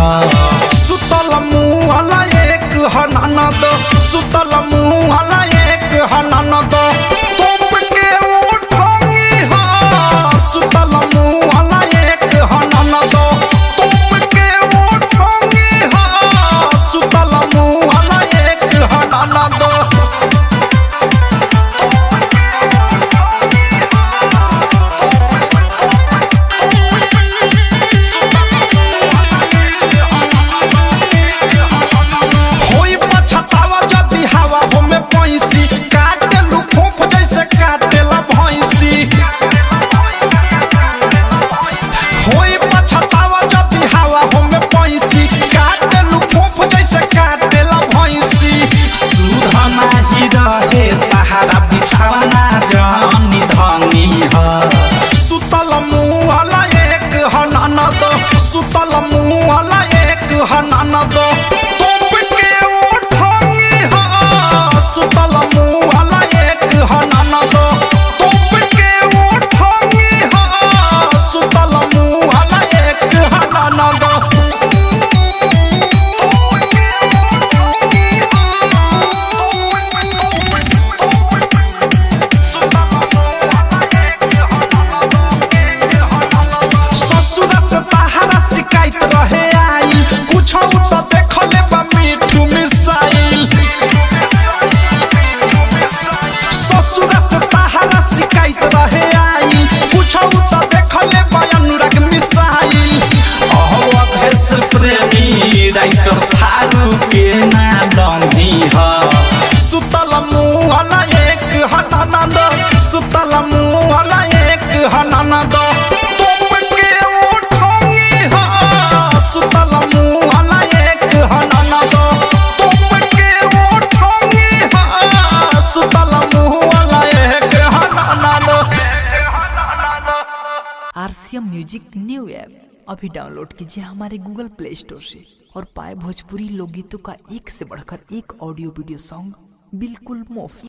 हा। सुतल मुँह वाला एक ह ननद, सुतल मुँह वाला एक ह ननद, तोप के उठंगी हा। सुतल मुँह वाला एक ह ननद, तोप के उठंगी हा। सुतल मुँह वाला एक ह ननद। सुतल मुँह वाला एक ह ननद, सुतल मुँह वाला एक ह ननद, तोप के उठंगी हा। सुतल मुँह वाला एक ह ननद, तोप के उठंगी हा। सुतल मुँह वाला एक ह ननद। शिकायत रहे आई कुछ तो देख ले बा मीठू मिसाइल। ससुर से तहारा शिकायत रहे आई कुछ तो देख ले बा अनुराग मिसाइल। अवधेश प्रेमी राइटर थारू के ना डंगी हा। सुतल मुँह वाला एक ह ननद, सुतल मुँह वाला एक ह ननद, सुतल मुँह वाला एक ह ननद, तोप के उठंगी हा। सुतल मुँह वाला एक ह ननद। RCM म्यूजिक न्यू ऐप अभी डाउनलोड कीजिए हमारे गूगल प्ले स्टोर से और पाए भोजपुरी लोकगीतों का एक से बढ़कर एक ऑडियो वीडियो सॉन्ग बिल्कुल मुफ्त।